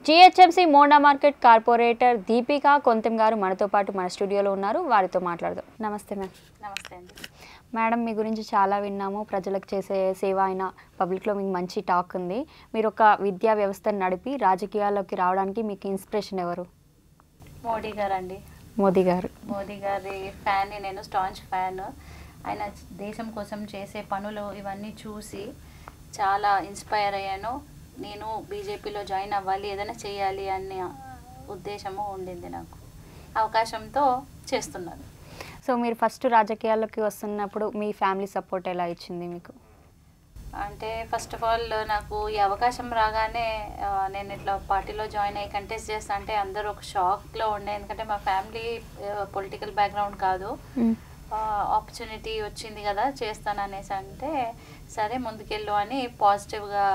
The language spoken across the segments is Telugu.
GHMC Monda market corporator Deepika Kontham గారు మనతో పాటు మన స్టూడియోలో ఉన్నారు. వారితో మాట్లాడదాం. నమస్తే మ్యామ్. నమస్తే అండి మేడం, మీ గురించి చాలా విన్నాము. ప్రజలకు చేసే సేవ అయిన పబ్లిక్లో మీకు మంచి టాక్ ఉంది. మీరు ఒక విద్యా వ్యవస్థను నడిపి రాజకీయాల్లోకి రావడానికి మీకు ఇన్స్పిరేషన్ ఎవరు? మోడీ గారు అండి. మోదీ గారు. మోదీ గారి ఫ్యాన్, నేను స్టాంచ్ ఫ్యాన్. ఆయన దేశం కోసం చేసే పనులు ఇవన్నీ చూసి చాలా ఇన్స్పైర్ అయ్యాను. నేను బీజేపీలో జాయిన్ అవ్వాలి, ఏదైనా చేయాలి అనే ఉద్దేశము ఉండింది నాకు. అవకాశంతో చేస్తున్నాను. సో మీరు ఫస్ట్ రాజకీయాల్లోకి వస్తున్నప్పుడు మీ ఫ్యామిలీ సపోర్ట్ ఎలా ఇచ్చింది మీకు? అంటే ఫస్ట్ ఆఫ్ ఆల్ నాకు ఈ అవకాశం రాగానే నేను ఇట్లా పార్టీలో జాయిన్ అయ్యి కంటెస్ట్ చేస్తా అంటే అందరూ ఒక షాక్లో ఉండే. ఎందుకంటే మా ఫ్యామిలీ పొలిటికల్ బ్యాక్గ్రౌండ్ కాదు. ఆపర్చునిటీ వచ్చింది కదా చేస్తాను అనేసి అంటే సరే ముందుకెళ్ళు అని పాజిటివ్గా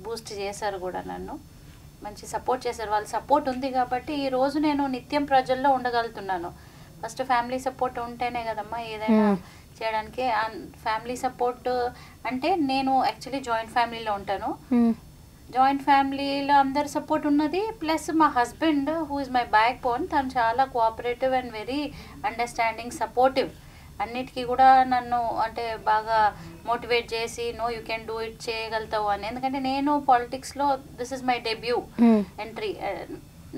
బూస్ట్ చేశారు కూడా. నన్ను మంచి సపోర్ట్ చేశారు. వాళ్ళ సపోర్ట్ ఉంది కాబట్టి ఈరోజు నేను నిత్యం ప్రజల్లో ఉండగలుగుతున్నాను. ఫస్ట్ ఫ్యామిలీ సపోర్ట్ ఉంటేనే కదమ్మా ఏదైనా చేయడానికి. ఫ్యామిలీ సపోర్ట్ అంటే నేను యాక్చువల్లీ జాయింట్ ఫ్యామిలీలో ఉంటాను. జాయింట్ ఫ్యామిలీలో అందరు సపోర్ట్ ఉన్నది. ప్లస్ మా husband who is my backbone, తను చాలా cooperative and very understanding, supportive. అన్నిటికీ కూడా నన్ను అంటే బాగా మోటివేట్ చేసి no you can do it, చేయగలుగుతావు అని. ఎందుకంటే నేను పాలిటిక్స్లో this is my debut entry.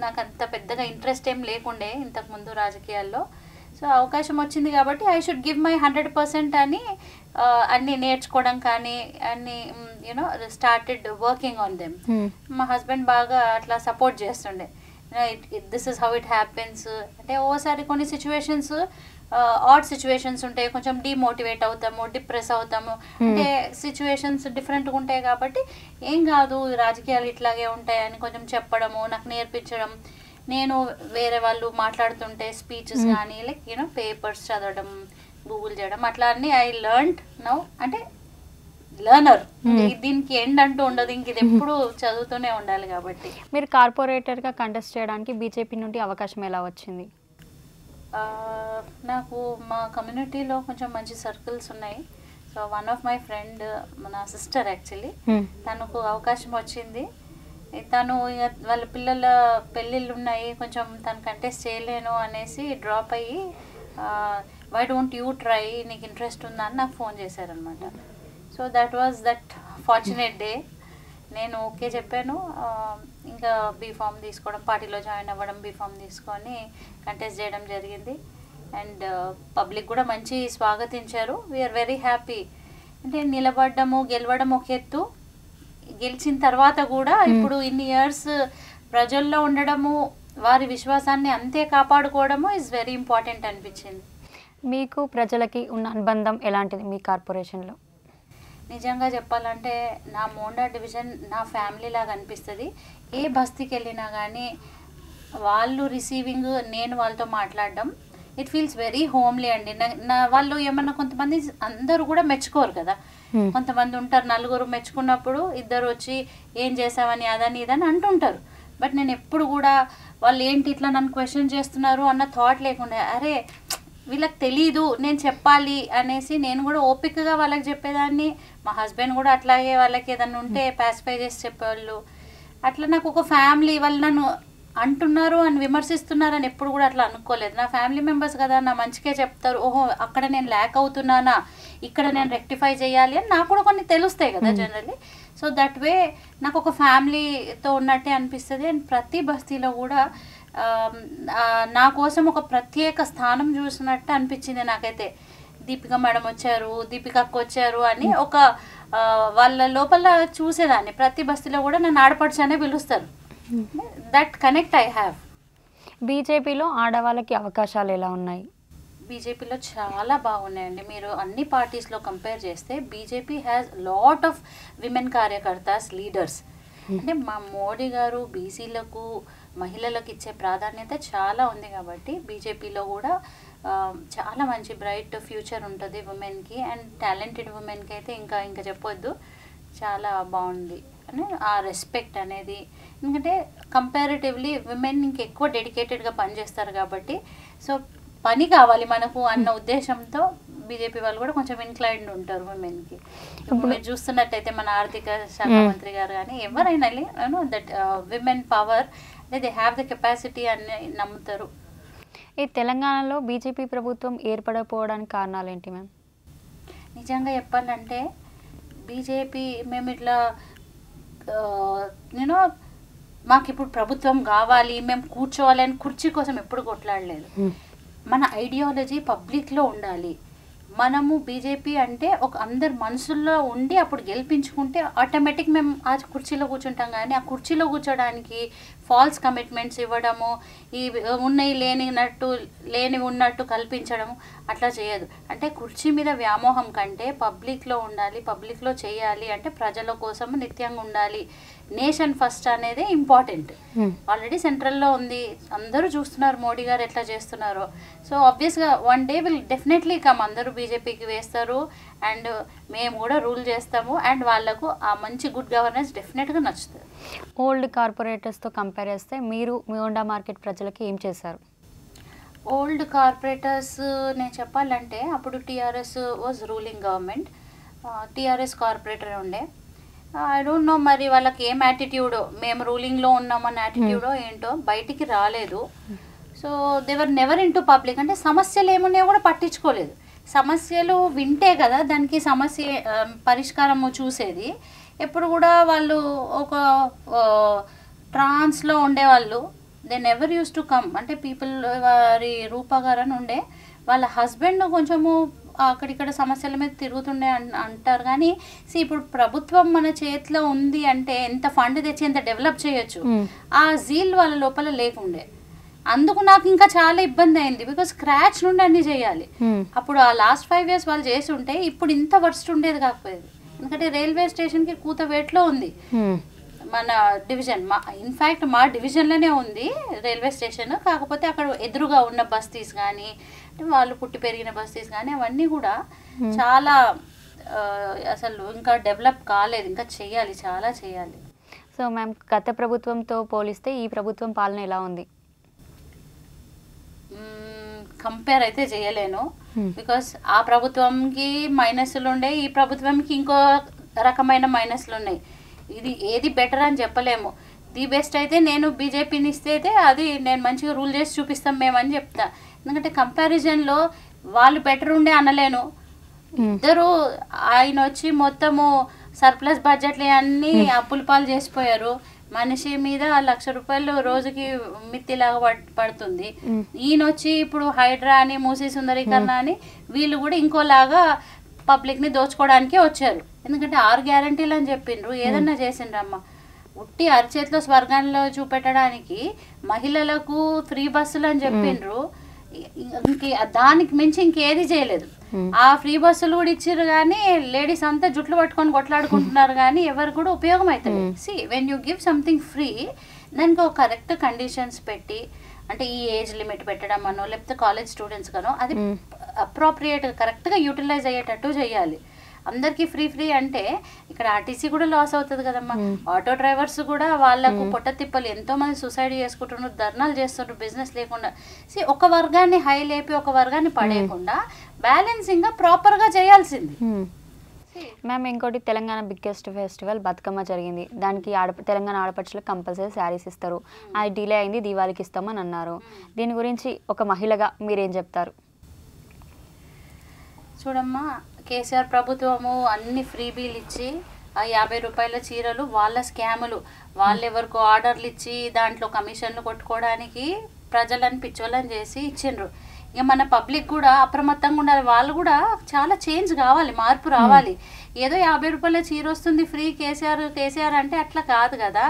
నాకు అంత పెద్దగా ఇంట్రెస్ట్ ఏం లేకుండే ఇంతకుముందు రాజకీయాల్లో. సో అవకాశం వచ్చింది కాబట్టి ఐ షుడ్ గివ్ మై 100% అని అన్నీ నేర్చుకోవడం కానీ అన్నీ you know started working on them. మా హస్బెండ్ బాగా అట్లా సపోర్ట్ చేస్తుండే. This is how it happens అంటే ఓసారి కొన్ని సిచ్యువేషన్స్ ఆడ్ సిచ్యువేషన్స్ ఉంటాయి, కొంచెం డిమోటివేట్ అవుతాము, డిప్రెస్ అవుతాము. అంటే సిచ్యువేషన్స్ డిఫరెంట్గా ఉంటాయి కాబట్టి ఏం కాదు రాజకీయాలు ఇట్లాగే ఉంటాయని కొంచెం చెప్పడము, నాకు నేర్పించడం. నేను వేరే వాళ్ళు మాట్లాడుతుంటే స్పీచెస్ కానీ లైక్ యూనో పేపర్స్ చదవడం, గూగుల్ చేయడం అట్లా అన్నీ ఐ లెర్న్డ్ నౌ. అంటే లర్నర్, దీనికి ఎండ్ అంటూ ఉండదు, ఇంక ఇది ఎప్పుడు చదువుతూనే ఉండాలి. కాబట్టి మీరు కార్పొరేటర్గా కంటెస్ట్ చేయడానికి బీజేపీ నుండి అవకాశం ఎలా వచ్చింది? నాకు మా కమ్యూనిటీలో కొంచెం మంచి సర్కిల్స్ ఉన్నాయి. So one of my friend, నా సిస్టర్ యాక్చువల్లీ, తనకు అవకాశం వచ్చింది. తను వాళ్ళ పిల్లల పెళ్ళిళ్ళు ఉన్నాయి, కొంచెం తను కంటెస్ట్ చేయలేను అనేసి డ్రాప్ అయ్యి వై డోంట్ యూ ట్రై, నీకు ఇంట్రెస్ట్ ఉందా అని నాకు ఫోన్ చేశారనమాట. So that was that fortunate day. నేను ఓకే చెప్పాను. ఇంకా బీఫామ్ తీసుకోవడం, పార్టీలో జాయిన్ అవ్వడం, బీఫామ్ తీసుకొని కంటెస్ట్ చేయడం జరిగింది. అండ్ పబ్లిక్ కూడా మంచి స్వాగతించారు. We are very happy. అంటే నిలబడము గెలవడం ఒక ఎత్తు, గెలిచిన తర్వాత కూడా ఇప్పుడు ఇన్ని ఇయర్స్ ప్రజల్లో ఉండడము, వారి విశ్వాసాన్ని అంతే కాపాడుకోవడము ఈజ్ వెరీ ఇంపార్టెంట్ అనిపించింది. మీకు ప్రజలకి ఉన్న అనుబంధం ఎలాంటిది మీ కార్పొరేషన్లో? నిజంగా చెప్పాలంటే నా మోండా డివిజన్ నా ఫ్యామిలీ లాగా అనిపిస్తుంది. ఏ బస్తీకి వెళ్ళినా కానీ వాళ్ళు రిసీవింగ్, నేను వాళ్ళతో మాట్లాడడం, ఇట్ ఫీల్స్ వెరీ హోమ్లీ అండి. నా వాళ్ళు ఏమన్నా కొంతమంది అందరూ కూడా మెచ్చుకోరు కదా, కొంతమంది ఉంటారు నలుగురు మెచ్చుకున్నప్పుడు ఇద్దరు వచ్చి ఏం చేసావని అదని ఇదని అంటుంటారు. బట్ నేను ఎప్పుడు కూడా వాళ్ళు ఏంటి ఇట్లా నన్ను క్వశ్చన్ చేస్తున్నారు అన్న థాట్ లేకుండా, అరే వీళ్ళకి తెలీదు నేను చెప్పాలి అనేసి నేను కూడా ఓపికగా వాళ్ళకి చెప్పేదాన్ని. మా హస్బెండ్ కూడా అట్లాగే వాళ్ళకి ఏదన్నా ఉంటే పాసిఫై చేసి చెప్పేవాళ్ళు. అట్లా నాకు ఒక ఫ్యామిలీ, వాళ్ళు నన్ను అంటున్నారు అని విమర్శిస్తున్నారు అని ఎప్పుడు కూడా అట్లా అనుకోలేదు. నా ఫ్యామిలీ మెంబర్స్ కదా, నా మంచిగా చెప్తారు. ఓహో అక్కడ నేను ల్యాక్ అవుతున్నానా, ఇక్కడ నేను రెక్టిఫై చేయాలి అని నాకు కూడా కొన్ని తెలుస్తాయి కదా జనరల్లీ. సో దట్ వే నాకు ఒక ఫ్యామిలీతో ఉన్నట్టే అనిపిస్తుంది. అండ్ ప్రతి బస్తీలో కూడా నా కోసం ఒక ప్రత్యేక స్థానం చూసినట్టు అనిపించింది నాకైతే. దీపిక మేడం వచ్చారు, దీపికకు వచ్చారు అని ఒక వాళ్ళ లోపల చూసేదాన్ని. ప్రతి బస్తీలో కూడా నన్ను ఆడపడుచు అనే పిలుస్తారు. That connect I have. బీజేపీలో ఆడవాళ్ళకి అవకాశాలు ఎలా ఉన్నాయి? బీజేపీలో చాలా బాగున్నాయండి. మీరు అన్ని పార్టీస్లో కంపేర్ చేస్తే BJP has lot of women కార్యకర్తాస్, లీడర్స్. అంటే మా మోడీ గారు బీసీలకు, మహిళలకు ఇచ్చే ప్రాధాన్యత చాలా ఉంది కాబట్టి బీజేపీలో కూడా చాలా మంచి బ్రైట్ ఫ్యూచర్ ఉంటుంది ఉమెన్కి. అండ్ టాలెంటెడ్ ఉమెన్కి అయితే ఇంకా ఇంకా చెప్పొద్దు, చాలా బాగుంది అని ఆ రెస్పెక్ట్ అనేది. ఎందుకంటే కంపారిటివ్లీ విమెన్ ఇంకెక్కువ డెడికేటెడ్గా పనిచేస్తారు కాబట్టి, సో పని కావాలి మనకు అన్న ఉద్దేశంతో బీజేపీ వాళ్ళు కూడా కొంచెం ఇన్క్లైన్డ్ ఉంటారు womenకి. ఇప్పుడు మీరు చూస్తున్నట్టయితే మన ఆర్థిక శాఖ మంత్రి గారు కానీ ఎవరైనా దట్ విమెన్ పవర్ అంటే దే హ్యావ్ ద కెపాసిటీ అని నమ్ముతారు. ఈ తెలంగాణలో బీజేపీ ప్రభుత్వం ఏర్పడకపోవడానికి కారణాలు ఏంటి మ్యామ్? నిజంగా చెప్పాలంటే బీజేపీ మేము ఇట్లా నేను మాకు ఇప్పుడు ప్రభుత్వం కావాలి, మేము కూర్చోవాలి అని కుర్చీ కోసం ఎప్పుడు కొట్లాడలేదు. మన ఐడియాలజీ పబ్లిక్లో ఉండాలి. మనము బీజేపీ అంటే ఒక అందరు మనసుల్లో ఉండి అప్పుడు గెలిపించుకుంటే ఆటోమేటిక్ మేము ఆ కుర్చీలో కూర్చుంటాం. కానీ ఆ కుర్చీలో కూర్చోడానికి ఫాల్స్ కమిట్మెంట్స్ ఇవ్వడము, ఈ ఉన్నాయి లేని ఉన్నట్టు కల్పించడము అట్లా చేయదు. అంటే కుర్చీ మీద వ్యామోహం కంటే పబ్లిక్లో ఉండాలి, పబ్లిక్లో చేయాలి, అంటే ప్రజల కోసం నిత్యంగా ఉండాలి. నేషన్ ఫస్ట్ అనేది ఇంపార్టెంట్. ఆల్రెడీ సెంట్రల్లో ఉంది, అందరూ చూస్తున్నారు మోడీ గారు ఎట్లా చేస్తున్నారో. సో ఆబ్వియస్గా one day will definitely come, అందరూ బీజేపీకి వేస్తారు అండ్ మేము కూడా రూల్ చేస్తాము అండ్ వాళ్ళకు ఆ మంచి గుడ్ గవర్నెన్స్ డెఫినెట్గా నచ్చుతుంది. ఓల్డ్ కార్పొరేటర్స్తో కంపేర్ చేస్తే మీరు మీ హోండా మార్కెట్ ప్రజలకి ఏం చేశారు? ఓల్డ్ కార్పొరేటర్స్ నేను చెప్పాలంటే అప్పుడు TRS was ruling government, TRS corporator ఉండే. ఐ డోంట్ నో మరి వాళ్ళకి ఏం యాటిట్యూడో, మేము రూలింగ్లో ఉన్నామన్న యాటిట్యూడో ఏంటో బయటికి రాలేదు. So they're never into public, అంటే సమస్యలు ఏమున్నాయో కూడా పట్టించుకోలేదు. సమస్యలు వింటే కదా దానికి సమస్య పరిష్కారము చూసేది. ఎప్పుడు కూడా వాళ్ళు ఒక ట్రాన్స్లో ఉండేవాళ్ళు. They never use to come, అంటే పీపుల్ వారి రూపా గారు అని ఉండే, వాళ్ళ హస్బెండ్ కొంచెము అక్కడిక్కడ సమస్యల మీద తిరుగుతుండే అంటారు. కానీ ఇప్పుడు ప్రభుత్వం మన చేతిలో ఉంది అంటే ఎంత ఫండ్ తెచ్చి ఎంత డెవలప్ చేయొచ్చు, ఆ జీల్ వాళ్ళ లోపల లేకుండే. అందుకు నాకు ఇంకా చాలా ఇబ్బంది అయింది. బికాస్ స్క్రాచ్ నుండి అన్ని చేయాలి. అప్పుడు ఆ లాస్ట్ 5 years వాళ్ళు చేసి ఉంటే ఇప్పుడు ఇంత వర్స్ట్ ఉండేది కాకపోయేది. ఎందుకంటే రైల్వే స్టేషన్కి కూతవేట్లో ఉంది మన డివిజన్. ఇన్ఫ్యాక్ట్ మా డివిజన్లోనే ఉంది రైల్వే స్టేషన్. కాకపోతే అక్కడ ఎదురుగా ఉన్న బస్తీస్ కానీ, అంటే వాళ్ళు పుట్టి పెరిగిన బస్తీస్ కానీ అవన్నీ కూడా చాలా అసలు ఇంకా డెవలప్ కాలేదు. ఇంకా చేయాలి, చాలా చేయాలి. సో మ్యామ్, గత ప్రభుత్వంతో పోలిస్తే ఈ ప్రభుత్వం పాలన ఎలా ఉంది? కంపేర్ అయితే చేయలేను. బికాస్ ఆ ప్రభుత్వంకి మైనస్లు ఉండే, ఈ ప్రభుత్వంకి ఇంకో రకమైన మైనస్లు ఉన్నాయి. ఇది ఏది బెటర్ అని చెప్పలేము. ది బెస్ట్ అయితే నేను బీజేపీని ఇస్తే అయితే అది నేను మంచిగా రూల్ చేసి చూపిస్తాం మేమని చెప్తా. ఎందుకంటే కంపారిజన్లో వాళ్ళు బెటర్ ఉండే అనలేను. ఇద్దరు ఆయన వచ్చి మొత్తము సర్ప్లస్ బడ్జెట్లు అన్నీ అప్పుల పాలు చేసిపోయారు. మనిషి మీద 1,00,000 రూపాయలు రోజుకి మిత్తిలాగా పడుతుంది. ఈయన వచ్చి ఇప్పుడు హైడ్రా అని, మూసీ సుందరీకరణ అని వీళ్ళు కూడా ఇంకోలాగా పబ్లిక్ని దోచుకోవడానికే వచ్చారు. ఎందుకంటే 6 గ్యారంటీలు అని చెప్పిండ్రు, ఏదన్నా చేసిండ్రమ్మ. ఉట్టి అరిచేతిలో స్వర్గంలో చూపెట్టడానికి మహిళలకు ఫ్రీ బస్సులు అని చెప్పిండ్రు. దానికి మించి ఇంకేది చేయలేదు. ఆ ఫ్రీ బస్సులు కూడా ఇచ్చారు కానీ లేడీస్ అంతా జుట్లు పట్టుకొని కొట్లాడుకుంటున్నారు కానీ ఎవరు కూడా ఉపయోగం అవుతుంది. When you give something free, దానికి ఒక కరెక్ట్ కండిషన్స్ పెట్టి, అంటే ఈ ఏజ్ లిమిట్ పెట్టడం అనో లేకపోతే కాలేజ్ స్టూడెంట్స్ గానో అది అప్రోప్రియేట్ కరెక్ట్గా యూటిలైజ్ అయ్యేటట్టు చేయాలి. అందరికీ ఫ్రీ అంటే ఇక్కడ ఆర్టీసీ కూడా లాస్ అవుతుంది కదమ్మా. ఆటో డ్రైవర్స్ కూడా వాళ్ళకు పొట్ట తిప్పలు, ఎంతో మంది సూసైడ్ చేసుకుంటున్నారు, ధర్నాలు చేస్తున్నారు బిజినెస్ లేకుండా. ఒక వర్గాన్ని హై లేపి ఒక వర్గాన్ని పడేయకుండా బ్యాలెన్సింగ్గా ప్రాపర్గా చేయాల్సింది. మ్యామ్, ఇంకోటి తెలంగాణ బిగ్గెస్ట్ ఫెస్టివల్ బతుకమ్మ జరిగింది. దానికి తెలంగాణ ఆడపడుచులకు కంపల్సరీ శారీస్ ఇస్తారు. అది డిలే అయింది, దీవాళికి ఇస్తామని అన్నారు. దీని గురించి ఒక మహిళగా మీరేం చెప్తారు? చూడమ్మా, కేసీఆర్ ప్రభుత్వము అన్ని ఫ్రీబీలు ఇచ్చి ఆ 50 రూపాయల చీరలు వాళ్ళ స్కాములు, వాళ్ళు ఎవరికో ఆర్డర్లు ఇచ్చి దాంట్లో కమిషన్లు కొట్టుకోవడానికి ప్రజలను పిచ్చోళ్ళని చేసి ఇచ్చిండ్రు. ఇక మన పబ్లిక్ కూడా అప్రమత్తంగా ఉండాలి. వాళ్ళు కూడా చాలా చేంజ్ కావాలి, మార్పు రావాలి. ఏదో 50 రూపాయల చీర వస్తుంది ఫ్రీ కేసీఆర్ అంటే అట్లా కాదు కదా.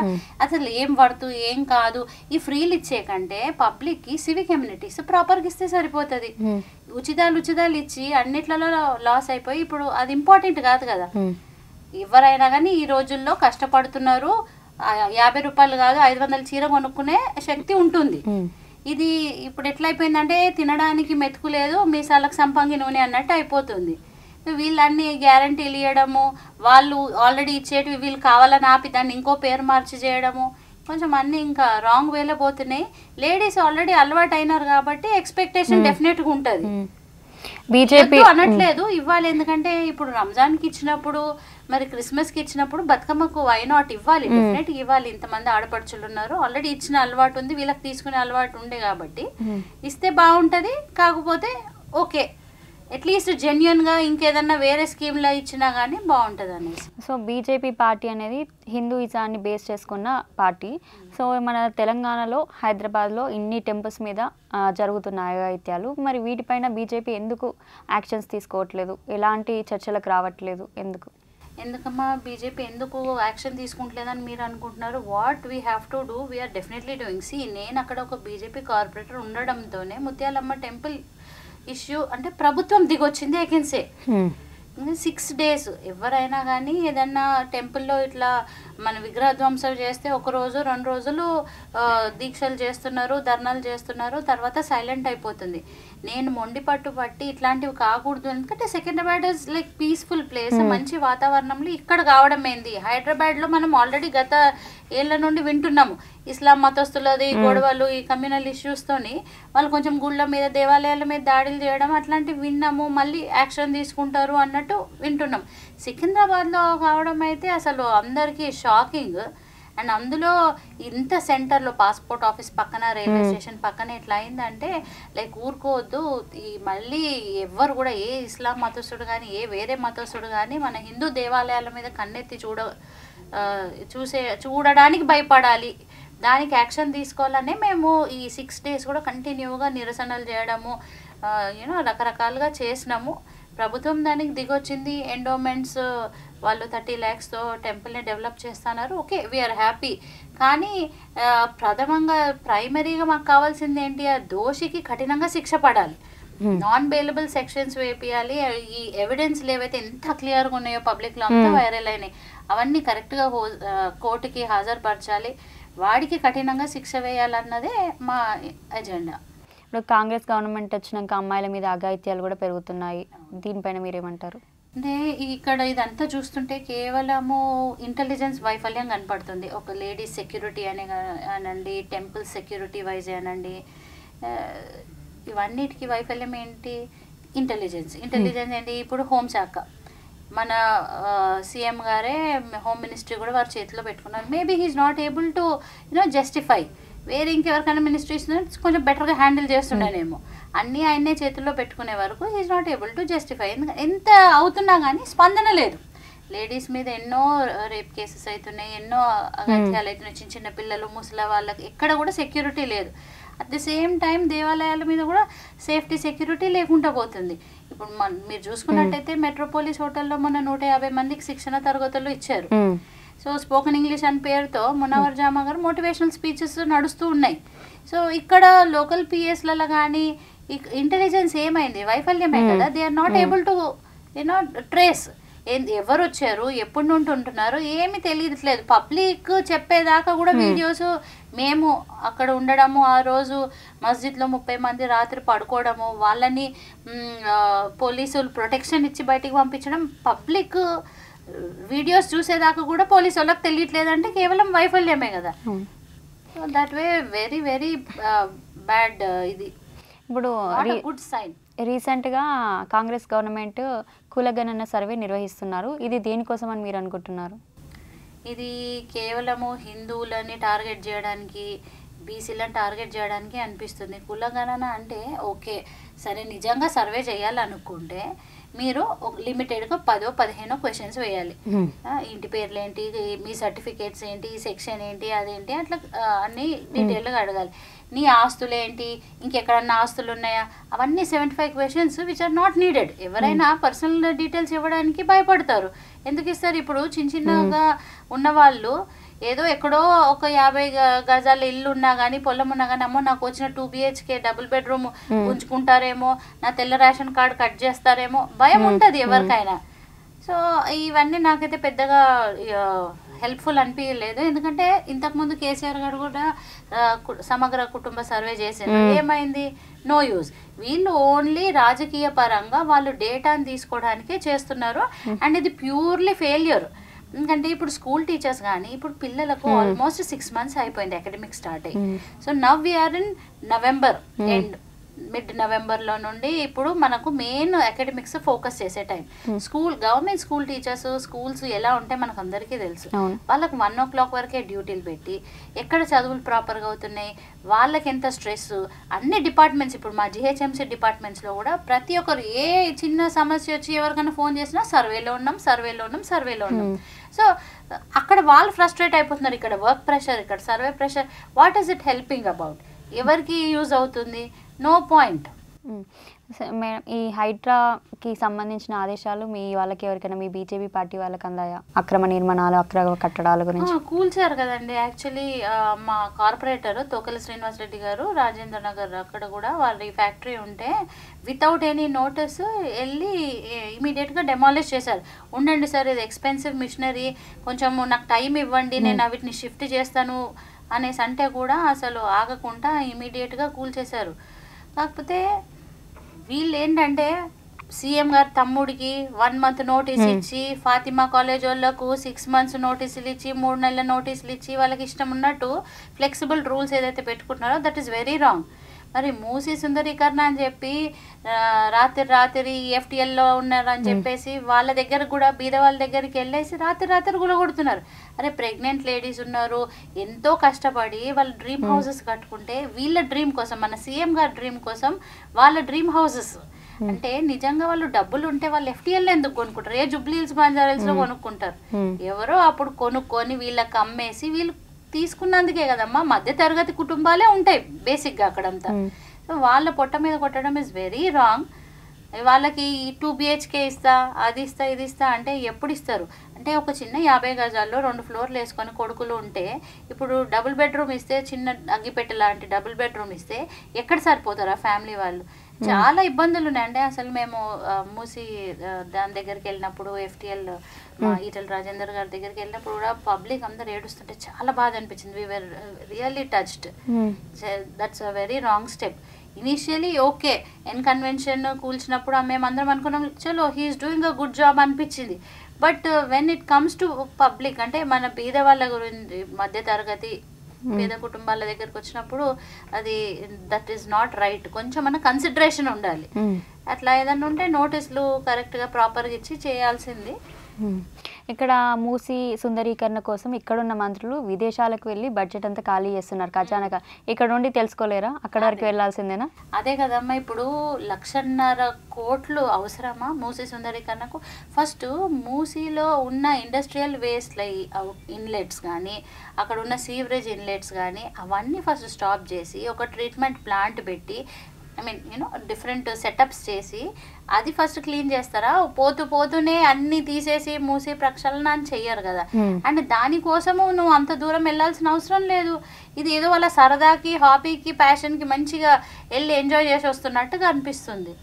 అసలు ఏం పడుతూ ఏం కాదు. ఈ ఫ్రీలు ఇచ్చే కంటే పబ్లిక్కి సివిక్ కమ్యూనిటీస్ ప్రాపర్గా ఇస్తే సరిపోతుంది. ఉచితాలు ఇచ్చి అన్నిట్లలో లాస్ అయిపోయి ఇప్పుడు అది ఇంపార్టెంట్ కాదు కదా. ఎవరైనా కానీ ఈ రోజుల్లో కష్టపడుతున్నారు. 50 రూపాయలు కాదు 500 చీర కొనుక్కునే శక్తి ఉంటుంది. ఇది ఇప్పుడు ఎట్లయిపోయిందంటే తినడానికి మెతుకు లేదు, మీసాలకు సంపంగి నూనె అన్నట్టు అయిపోతుంది. వీళ్ళన్నీ గ్యారంటీలు ఇవ్వడము, వాళ్ళు ఆల్రెడీ ఇచ్చేటివి వీళ్ళు కావాలని ఆపి దాన్ని ఇంకో పేరు మార్చి చేయడము, కొంచెం అన్నీ ఇంకా రాంగ్ వేలో పోతున్నాయి. లేడీస్ ఆల్రెడీ అలవాటు అయినారు కాబట్టి ఎక్స్పెక్టేషన్ డెఫినెట్గా ఉంటుంది. బీజేపీ అనట్లేదు ఇవ్వాలి, ఎందుకంటే ఇప్పుడు రంజాన్కి ఇచ్చినప్పుడు మరి క్రిస్మస్కి ఇచ్చినప్పుడు బతుకమ్మకు వై నాట్ ఇవ్వాలి, డెఫినెట్గా ఇవ్వాలి. ఇంతమంది ఆడపడుచులు ఉన్నారు, ఆల్రెడీ ఇచ్చిన అలవాటు ఉంది, వీళ్ళకి తీసుకునే అలవాటు ఉండే కాబట్టి ఇస్తే బాగుంటుంది. కాకపోతే ఓకే అట్లీస్ట్ జెన్యున్గా ఇంకేదన్నా వేరే స్కీమ్లో ఇచ్చినా కానీ బాగుంటుంది అనేసి. సో బీజేపీ పార్టీ అనేది హిందూయిజాన్ని బేస్ చేసుకున్న పార్టీ. సో మన తెలంగాణలో హైదరాబాద్లో ఇన్ని టెంపుల్స్ మీద జరుగుతున్న అఘాయిత్యాలు, మరి వీటిపైన బీజేపీ ఎందుకు యాక్షన్స్ తీసుకోవట్లేదు, ఎలాంటి చర్చలకు రావట్లేదు, ఎందుకమ్మా బీజేపీ ఎందుకు యాక్షన్ తీసుకుంటలేదని మీరు అనుకుంటున్నారు? What we have to do we're definitely doing. నేను అక్కడ ఒక బీజేపీ కార్పొరేటర్ ఉండడంతోనే ముత్యాలమ్మ టెంపుల్ ఇష్యూ అంటే ప్రభుత్వం దిగొచ్చింది. ఐ కెన్ సే 6 days ఎవరైనా కానీ ఏదన్నా టెంపుల్లో ఇట్లా మన విగ్రహ ధ్వంసం చేస్తే 1 రోజు 2 రోజులు దీక్షలు చేస్తున్నారు, ధర్నాలు చేస్తున్నారు, తర్వాత సైలెంట్ అయిపోతుంది. నేను మొండి పట్టి ఇట్లాంటివి కాకూడదు, ఎందుకంటే Secunderabad is like peaceful place, మంచి వాతావరణంలో ఇక్కడ కావడం ఏంది. హైదరాబాద్లో మనం ఆల్రెడీ గత ఏళ్ళ నుండి వింటున్నాము ఇస్లాం మతస్థులది గొడవలు, ఈ కమ్యూనల్ ఇష్యూస్తోని వాళ్ళు కొంచెం గుళ్ళ మీద దేవాలయాల మీద దాడులు చేయడం అట్లాంటివి విన్నాము. మళ్ళీ యాక్షన్ తీసుకుంటారు అన్నట్టు వింటున్నాం. సికింద్రాబాద్లో కావడం అయితే అసలు అందరికీ షాకింగ్. అండ్ అందులో ఇంత సెంటర్లో పాస్పోర్ట్ ఆఫీస్ పక్కన, రైల్వే స్టేషన్ పక్కన ఇట్లా అయిందంటే లైక్ ఊరుకోవద్దు. ఈ మళ్ళీ ఎవ్వరు కూడా ఏ ఇస్లాం మతస్థుడు కానీ ఏ వేరే మతస్థుడు కానీ మన హిందూ దేవాలయాల మీద కన్నెత్తి చూడడానికి భయపడాలి. దానికి యాక్షన్ తీసుకోవాలనే మేము ఈ 6 days కూడా కంటిన్యూగా నిరసనలు చేయడము రకరకాలుగా చేసినాము. ప్రభుత్వం దానికి దిగొచ్చింది. ఎండోమెంట్స్ వాళ్ళు 30 lakhsతో టెంపుల్ని డెవలప్ చేస్తున్నారు. Okay, we are happy. కానీ ప్రథమంగా ప్రైమరీగా మాకు కావాల్సింది ఏంటి? ఆ దోషికి కఠినంగా శిక్ష పడాలి. నాన్ బెయిలబుల్ సెక్షన్స్ వేపియాలి. ఈ ఎవిడెన్స్లు ఏవైతే ఎంత క్లియర్గా ఉన్నాయో పబ్లిక్లో అంతా వైరల్ అయినాయి, అవన్నీ కరెక్ట్గా కోర్టుకి హాజరుపరచాలి. వాడికి కఠినంగా శిక్ష వేయాలన్నదే మా ఎజెండా. ఇప్పుడు కాంగ్రెస్ గవర్నమెంట్ వచ్చినాక అమ్మాయిల మీద అఘాయిత్యాలు కూడా పెరుగుతున్నాయి, దీనిపైన మీరేమంటారు? అంటే ఇక్కడ ఇదంతా చూస్తుంటే కేవలము ఇంటెలిజెన్స్ వైఫల్యం కనపడుతుంది. ఒక లేడీస్ సెక్యూరిటీ అనండి, టెంపుల్ సెక్యూరిటీ వైజ్ అనండి, ఇవన్నిటికీ వైఫల్యం ఏంటి? ఇంటెలిజెన్స్ ఏంటి? ఇప్పుడు హోంశాఖ మన సీఎం గారే హోమ్ మినిస్ట్రీ కూడా వారి చేతిలో పెట్టుకున్నారు. Maybe he is not able to justify. వేరే ఇంకెవరికైనా మినిస్ట్రీస్ కొంచెం బెటర్గా హ్యాండిల్ చేస్తుండేనేమో. అన్నీ ఆయనే చేతుల్లో పెట్టుకునే వరకు he is not able to justify. ఎంత అవుతున్నా కానీ స్పందన లేదు. లేడీస్ మీద ఎన్నో రేప్ కేసెస్ అవుతున్నాయి, ఎన్నో అఘాయిత్యాలు అవుతున్నాయి. చిన్న పిల్లలు, ముసలి వాళ్ళకి ఎక్కడ కూడా సెక్యూరిటీ లేదు. అట్ ది సేమ్ టైం దేవాలయాల మీద కూడా సేఫ్టీ సెక్యూరిటీ లేకుండా పోతుంది. ఇప్పుడు మీరు చూసుకున్నట్టయితే మెట్రోపోలిస్ హోటల్లో మొన్న 150 మందికి శిక్షణ తరగతులు ఇచ్చారు. సో స్పోకెన్ ఇంగ్లీష్ అని పేరుతో మునవర్ జామా గారు మోటివేషనల్ స్పీచెస్ నడుస్తూ ఉన్నాయి. సో ఇక్కడ లోకల్ పిఎస్లలో కానీ ఇంటెలిజెన్స్ ఏమైంది? వైఫల్యమే కదా. They are not able to trace ఎవరు వచ్చారు, ఎప్పటి నుండి ఉంటున్నారు, ఏమి తెలియట్లేదు. పబ్లిక్ చెప్పేదాకా కూడా వీడియోస్, మేము అక్కడ ఉండడము, ఆ రోజు మస్జిద్లో 30 మంది రాత్రి పడుకోవడము, వాళ్ళని పోలీసులు ప్రొటెక్షన్ ఇచ్చి బయటికి పంపించడం, పబ్లిక్ వీడియోస్ చూసేదాకా కూడా పోలీసు వాళ్ళకి తెలియట్లేదంటే కేవలం వైఫల్యమే కదా. So that way very very bad. ఇది ఇప్పుడు గుడ్ సైన్. రీసెంట్గా కాంగ్రెస్ గవర్నమెంట్ కులగణన సర్వే నిర్వహిస్తున్నారు. ఇది దేనికోసం అని మీరు అనుకుంటున్నారు? ఇది కేవలము హిందువులని టార్గెట్ చేయడానికి, బీసీలను టార్గెట్ చేయడానికి అనిపిస్తుంది. కులగణన అంటే ఓకే సరే, నిజంగా సర్వే చేయాలనుకుంటే మీరు లిమిటెడ్గా 10-15 క్వశ్చన్స్ వేయాలి. ఇంటి పేర్లు ఏంటి, మీ సర్టిఫికేట్స్ ఏంటి, సెక్షన్ ఏంటి, అదేంటి, అట్లా అన్నీ డీటెయిల్గా అడగాలి. నీ ఆస్తులు ఏంటి, ఇంకెక్కడన్నా ఆస్తులు ఉన్నాయా, అవన్నీ 75 questions which are not needed. ఎవరైనా పర్సనల్ డీటెయిల్స్ ఇవ్వడానికి భయపడతారు. ఎందుకు ఇస్తారు? ఇప్పుడు చిన్నగా ఉన్నవాళ్ళు ఏదో ఎక్కడో ఒక 50 గజాల ఇల్లు ఉన్నా కానీ, పొలం ఉన్నా కానీ, అమ్మో నాకు వచ్చిన 2 BHK డబుల్ బెడ్రూమ్ ఉంచుకుంటారేమో, నా తెల్ల రేషన్ కార్డు కట్ చేస్తారేమో భయం ఉంటుంది ఎవరికైనా. సో ఇవన్నీ నాకైతే పెద్దగా హెల్ప్ఫుల్ అనిపించలేదు. ఎందుకంటే ఇంతకుముందు కేసీఆర్ గారు కూడా సమగ్ర కుటుంబ సర్వే చేశారు. ఏమైంది? No use. వీళ్ళు ఓన్లీ రాజకీయ పరంగా వాళ్ళు డేటాను తీసుకోవడానికే చేస్తున్నారు. అండ్ ఇది ప్యూర్లీ ఫెయిల్యూర్. ఎందుకంటే ఇప్పుడు స్కూల్ టీచర్స్ కానీ ఇప్పుడు పిల్లలకు ఆల్మోస్ట్ 6 months అయిపోయింది అకాడమిక్ స్టార్ట్ అయ్యి. So now we are in November end. Mid నవంబర్లో నుండి ఇప్పుడు మనకు మెయిన్ అకాడమిక్స్ ఫోకస్ చేసే time. Government school teachers schools ఎలా ఉంటే మనకు అందరికీ తెలుసు. వాళ్ళకి 1 o'clock వరకే డ్యూటీలు పెట్టి ఎక్కడ చదువులు ప్రాపర్గా అవుతున్నాయి, వాళ్ళకి ఎంత స్ట్రెస్, అన్ని డిపార్ట్మెంట్స్ ఇప్పుడు మా జిహెచ్ఎంసీ డిపార్ట్మెంట్స్లో కూడా ప్రతి ఒక్కరు ఏ చిన్న సమస్య వచ్చి ఎవరికైనా ఫోన్ చేసినా సర్వేలో ఉన్నాం. సో అక్కడ వాళ్ళు ఫ్రస్ట్రేట్ అయిపోతున్నారు. ఇక్కడ వర్క్ ప్రెషర్, ఇక్కడ survey pressure. What is it helping about? ఎవరికి యూజ్ అవుతుంది? No point. మేడం, ఈ హైడ్రాకి సంబంధించిన ఆదేశాలు మీ వాళ్ళకి ఎవరికైనా మీ బీజేపీ పార్టీ వాళ్ళకి అందాయా? అక్రమ నిర్మాణాలు, అక్రమ కట్టడాల గురించి కూల్చారు కదండి. యాక్చువల్లీ మా కార్పొరేటర్ తోకల శ్రీనివాస్ రెడ్డి గారు రాజేంద్ర నగర్ అక్కడ కూడా వారి ఫ్యాక్టరీ ఉంటే వితౌట్ ఎనీ నోటీస్ వెళ్ళి ఇమీడియట్గా డెమాలిష్ చేశారు. ఉండండి సార్, ఇది ఎక్స్పెన్సివ్ మిషనరీ, కొంచెం నాకు టైం ఇవ్వండి, నేను వీటిని షిఫ్ట్ చేస్తాను అనేసి అంటే కూడా అసలు ఆగకుండా ఇమీడియట్గా కూల్చేశారు. కాకపోతే వీళ్ళు ఏంటంటే సీఎం గారు తమ్ముడికి 1 month నోటీస్ ఇచ్చి, ఫాతిమా కాలేజ్ వాళ్ళకు 6 months నోటీసులు ఇచ్చి, 3 నెలల నోటీసులు ఇచ్చి, వాళ్ళకి ఇష్టం ఉన్నట్టు ఫ్లెక్సిబుల్ రూల్స్ ఏదైతే పెట్టుకుంటున్నారో దట్ ఈస్ వెరీ రాంగ్. మరి మూసీ సుందరీకరణ అని చెప్పి రాత్రి ఎఫ్టీఎల్లో ఉన్నారని చెప్పేసి వాళ్ళ దగ్గర కూడా బీద వాళ్ళ దగ్గరికి వెళ్ళేసి రాత్రి గులగొడుతున్నారు. అరే ప్రెగ్నెంట్ లేడీస్ ఉన్నారు, ఎంతో కష్టపడి వాళ్ళ డ్రీమ్ హౌసెస్ కట్టుకుంటే వీళ్ళ డ్రీమ్ కోసం, మన సీఎం గారి డ్రీమ్ కోసం వాళ్ళ డ్రీమ్ హౌసెస్ అంటే నిజంగా వాళ్ళు డబ్బులు ఉంటే వాళ్ళు ఎఫ్టీఎల్ ఎందుకు కొనుక్కుంటారు? ఏ జూబ్లీ హిల్స్ బంజారాహిల్స్ లో కొనుక్కుంటారు. ఎవరో అప్పుడు కొనుక్కొని వీళ్ళకి అమ్మేసి వీళ్ళు తీసుకున్నందుకే కదమ్మా. మధ్య తరగతి కుటుంబాలే ఉంటాయి బేసిక్గా అక్కడంతా. సో వాళ్ళ పొట్ట మీద కొట్టడం ఇస్ వెరీ రాంగ్. వాళ్ళకి 2 BHK ఇస్తా, అది ఇస్తా, ఇది ఇస్తా అంటే ఎప్పుడు ఇస్తారు? అంటే ఒక చిన్న 50 గజాల్లో 2 ఫ్లోర్లు వేసుకొని కొడుకులు ఉంటే ఇప్పుడు డబుల్ బెడ్రూమ్ ఇస్తే, చిన్న అగ్గిపెట్టె లాంటి డబుల్ బెడ్రూమ్ ఇస్తే ఎక్కడ సరిపోతారు ఆ ఫ్యామిలీ వాళ్ళు? చాలా ఇబ్బందులు ఉన్నాయండి. అసలు మేము మూసి దాని దగ్గరికి వెళ్ళినప్పుడు ఎఫ్టీఎల్ ఈటల రాజేందర్ గారి దగ్గరికి వెళ్ళినప్పుడు కూడా పబ్లిక్ అందరు ఏడుస్తుంటే చాలా బాధ అనిపించింది. We were really touched. That's a very wrong step. Initially okay, convention కూల్చినప్పుడు మేమందరం అనుకున్నాం చలో he's doing a good job అనిపించింది. But when it comes to public అంటే మన పేద వాళ్ళ గురించి, మధ్య తరగతి పేద కుటుంబాల దగ్గరకు వచ్చినప్పుడు అది దట్ ఈస్ నాట్ రైట్. కొంచెం మన కన్సిడరేషన్ ఉండాలి. అట్లా ఏదన్నా ఉంటే నోటీసులు కరెక్ట్గా ప్రాపర్గా ఇచ్చి చేయాల్సింది. ఇక్కడ మూసీ సుందరీకరణ కోసం ఇక్కడున్న మంత్రులు విదేశాలకు వెళ్ళి బడ్జెట్ అంతా ఖాళీ చేస్తున్నారు ఖజానాగా. ఇక్కడ నుండి తెలుసుకోలేరా? అక్కడ వరకు వెళ్ళాల్సిందేనా? అదే కదమ్మా, ఇప్పుడు 1.5 కోట్లు అవసరమా మూసీ సుందరీకరణకు? ఫస్ట్ మూసీలో ఉన్న ఇండస్ట్రియల్ వేస్ట్ ఇన్లెట్స్ కానీ, అక్కడ ఉన్న సీవరేజ్ ఇన్లెట్స్ కానీ అవన్నీ ఫస్ట్ స్టాప్ చేసి ఒక ట్రీట్మెంట్ ప్లాంట్ పెట్టి, డిఫరెంట్ సెటప్స్ చేసి అది ఫస్ట్ క్లీన్ చేస్తారా? పోతూనే అన్ని తీసేసి మూసి ప్రక్షాళన అని చెయ్యరు కదా. అండ్ దానికోసము నువ్వు అంత దూరం వెళ్ళాల్సిన అవసరం లేదు. ఇది ఏదో వాళ్ళ సరదాకి, హాబీకి, ప్యాషన్కి మంచిగా వెళ్ళి ఎంజాయ్ చేసి వస్తున్నట్టుగా అనిపిస్తుంది.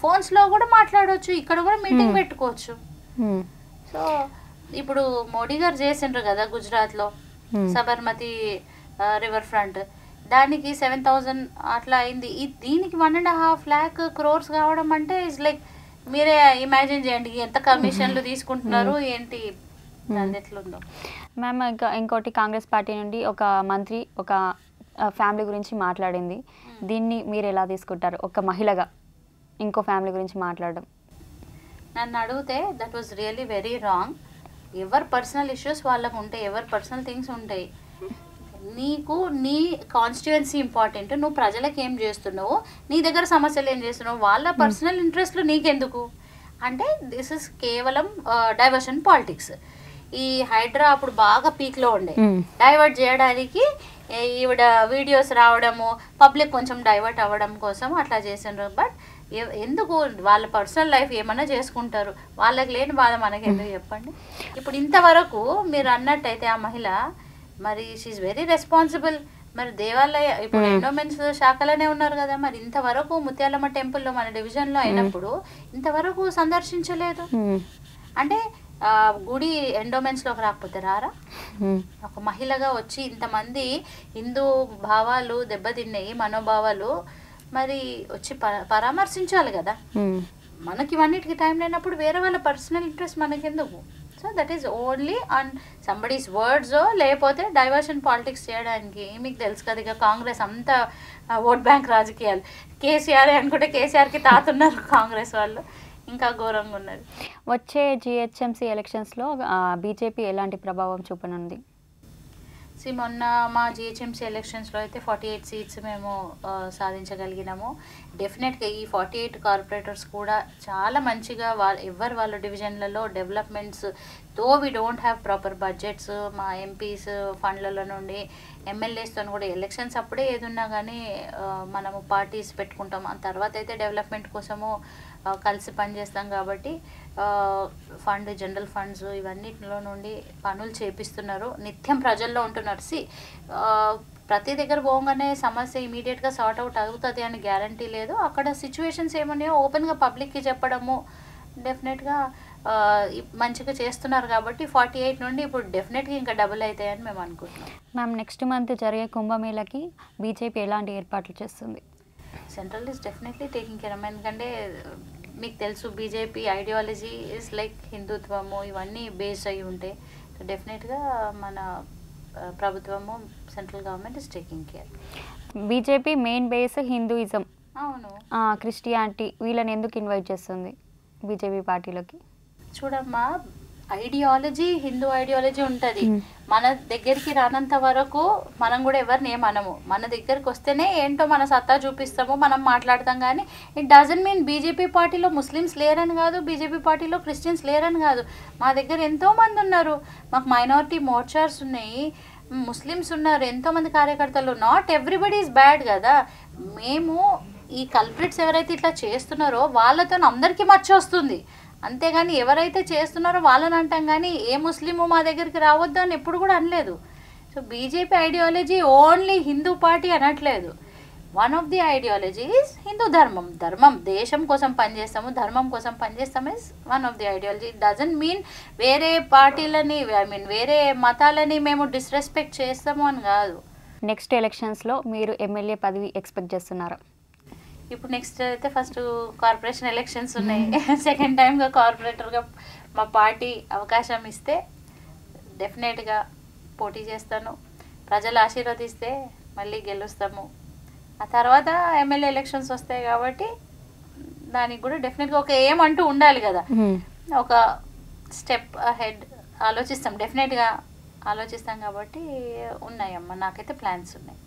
ఫోన్స్ లో కూడా మాట్లాడవచ్చు, ఇక్కడ కూడా మీటింగ్ పెట్టుకోవచ్చు. సో ఇప్పుడు మోడీ గారు చేసిండ్రు కదా గుజరాత్లో సబర్మతి రివర్ ఫ్రంట్, దానికి 7,000 అట్లా అయింది. దీనికి 1.5 lakh crores కావడం అంటే ఇట్స్ లైక్ మీరే ఇమాజిన్ చేయండి ఎంత కమిషన్లు తీసుకుంటున్నారు ఏంటి, దాని ఎట్లుందో. మ్యామ్ ఇంకోటి, కాంగ్రెస్ పార్టీ నుండి ఒక మంత్రి ఒక ఫ్యామిలీ గురించి మాట్లాడింది. దీన్ని మీరు ఎలా తీసుకుంటారు? ఒక మహిళగా ఇంకో ఫ్యామిలీ గురించి మాట్లాడడం నన్ను అడిగితే that was really very wrong. ఎవరి పర్సనల్ ఇష్యూస్ వాళ్ళకు ఉంటాయి, ఎవరి పర్సనల్ థింగ్స్ ఉంటాయి. నీకు నీ కాన్స్టిట్యుయెన్సీ ఇంపార్టెంట్, నువ్వు ప్రజలకు ఏం చేస్తున్నావు, నీ దగ్గర సమస్యలు ఏం చేస్తున్నావు, వాళ్ళ పర్సనల్ ఇంట్రెస్ట్లు నీకెందుకు అంటే దిస్ ఇస్ కేవలం డైవర్షన్ పాలిటిక్స్. ఈ హైడ్రా అప్పుడు బాగా పీక్లో ఉండే, డైవర్ట్ చేయడానికి ఈవిడ వీడియోస్ రావడము, పబ్లిక్ కొంచెం డైవర్ట్ అవ్వడం కోసం అట్లా చేసిండ్రు. బట్ ఎందుకు వాళ్ళ పర్సనల్ లైఫ్ ఏమన్నా చేసుకుంటారు, వాళ్ళకి లేని బాధ మనకి ఎందుకు చెప్పండి. ఇప్పుడు ఇంతవరకు మీరు అన్నట్టయితే ఆ మహిళ మరి షీఈ్ వెరీ రెస్పాన్సిబుల్. మరి దేవాలయ ఇప్పుడు ఎండోమెంట్స్ శాఖలోనే ఉన్నారు కదా, మరి ఇంతవరకు ముత్యాలమ్మ టెంపుల్లో మన డివిజన్లో అయినప్పుడు ఇంతవరకు సందర్శించలేదు. అంటే గుడి ఎండోమెంట్స్లోకి రాకపోతే రారా? ఒక మహిళగా వచ్చి ఇంతమంది హిందూ భావాలు దెబ్బతిన్నాయి, మనోభావాలు, మరి వచ్చి పరామర్శించాలి కదా. మనకి ఇవన్నిటికి టైం లేనప్పుడు వేరే వాళ్ళ పర్సనల్ ఇంట్రెస్ట్ మనకెందుకు? So that is only on somebody's words, లేకపోతే డైవర్షన్ పాలిటిక్స్ చేయడానికి. మీకు తెలుసు కదా ఇక కాంగ్రెస్ అంతా ఓట్ బ్యాంక్ రాజకీయాలు. కేసీఆర్ అనుకుంటే కేసీఆర్కి తాతున్నారు కాంగ్రెస్ వాళ్ళు, ఇంకా ఘోరంగా ఉన్నారు. వచ్చే జిహెచ్ఎంసీ ఎలక్షన్స్లో బీజేపీ ఎలాంటి ప్రభావం చూపనుంది? మొన్న మా జిహెచ్ఎంసీ ఎలక్షన్స్లో అయితే 48 సీట్స్ మేము సాధించగలిగినాము. డెఫినెట్గా ఈ 48 కార్పొరేటర్స్ కూడా చాలా మంచిగా వాళ్ళ డివిజన్లలో developments, though we don't have proper budgets, మా ఎంపీస్ ఫండ్లలో నుండి ఎమ్మెల్యేస్తో కూడా ఎలక్షన్స్ అప్పుడే ఏదున్నా కానీ మనము పార్టీస్ పెట్టుకుంటాం. ఆ తర్వాత అయితే డెవలప్మెంట్ కోసము కలిసి పనిచేస్తాం కాబట్టి జనరల్ ఫండ్స్ ఇవన్నిటిలో నుండి పనులు చేపిస్తున్నారు, నిత్యం ప్రజల్లో ఉంటున్నారు. ప్రతి దగ్గర పోగానే సమస్య ఇమీడియట్గా సార్ట్ అవుట్ అవుతుంది అని గ్యారంటీ లేదు. అక్కడ సిచ్యువేషన్స్ ఏమన్నాయో ఓపెన్గా పబ్లిక్కి చెప్పడము డెఫినెట్గా మంచిగా చేస్తున్నారు కాబట్టి 48 నుండి ఇప్పుడు డెఫినెట్గా ఇంకా డబుల్ అవుతాయని మేము అనుకుంటున్నాం. మ్యామ్, నెక్స్ట్ మంత్ జరిగే కుంభమేళకి బీజేపీ ఎలాంటి ఏర్పాట్లు చేస్తుంది? Central is definitely taking care. ఎందుకంటే మీకు తెలుసు బీజేపీ ఐడియాలజీ ఇస్ లైక్ హిందుత్వము ఇవన్నీ బేస్డ్ అయ్యి ఉంటాయి. డెఫినెట్గా మన ప్రభుత్వము central government is taking care. BJP main base Hinduism, అవును, క్రిస్టియానిటీ, వీళ్ళని ఎందుకు ఇన్వైట్ చేస్తుంది బీజేపీ పార్టీలోకి? చూడమ్మా, ఐడియాలజీ హిందూ ఐడియాలజీ ఉంటుంది. మన దగ్గరికి రానంత వరకు మనం కూడా ఎవరిని ఏమనము. మన దగ్గరికి వస్తేనే ఏంటో మన సత్తా చూపిస్తాము, మనం మాట్లాడతాం. కానీ ఇట్ డజంట్ మీన్ బీజేపీ పార్టీలో ముస్లిమ్స్ లేరని కాదు, బీజేపీ పార్టీలో క్రిస్టియన్స్ లేరని కాదు. మా దగ్గర ఎంతోమంది ఉన్నారు, మాకు మైనారిటీ మోర్చార్స్ ఉన్నాయి, ముస్లిమ్స్ ఉన్నారు, ఎంతోమంది కార్యకర్తలు. నాట్ ఎవ్రీబడి ఈజ్ బ్యాడ్ కదా. మేము ఈ కల్ప్రిట్స్ ఎవరైతే ఇట్లా చేస్తున్నారో వాళ్ళతో అందరికీ మచ్చ వస్తుంది, అంతేగాని ఎవరైతే చేస్తున్నారో వాళ్ళని అంటాం. కానీ ఏ ముస్లిము మా దగ్గరికి రావద్దు అని ఎప్పుడు కూడా అనలేదు. So BJP ideology only Hindu party అనట్లేదు. One of the ideology is Hindu ధర్మం దేశం కోసం పనిచేస్తాము, ధర్మం కోసం పనిచేస్తాము is one of the ideology. It doesn't mean వేరే పార్టీలని వేరే మతాలని మేము డిస్రెస్పెక్ట్ చేస్తాము అని కాదు. నెక్స్ట్ ఎలక్షన్స్లో మీరు ఎమ్మెల్యే పదవి ఎక్స్పెక్ట్ చేస్తున్నారా? ఇప్పుడు నెక్స్ట్ అయితే ఫస్ట్ కార్పొరేషన్ ఎలక్షన్స్ ఉన్నాయి. సెకండ్ టైంగా కార్పొరేటర్గా మా పార్టీ అవకాశం ఇస్తే డెఫినెట్గా పోటీ చేస్తాను. ప్రజలు ఆశీర్వదిస్తే మళ్ళీ గెలుస్తాము. ఆ తర్వాత ఎమ్మెల్యే ఎలక్షన్స్ వస్తాయి కాబట్టి దానికి కూడా డెఫినెట్గా ఒక ఏం అంటూ ఉండాలి కదా, ఒక స్టెప్ అహెడ్ ఆలోచిస్తాం, డెఫినెట్గా ఆలోచిస్తాం. కాబట్టి ఉన్నాయమ్మా, నాకైతే ప్లాన్స్ ఉన్నాయి.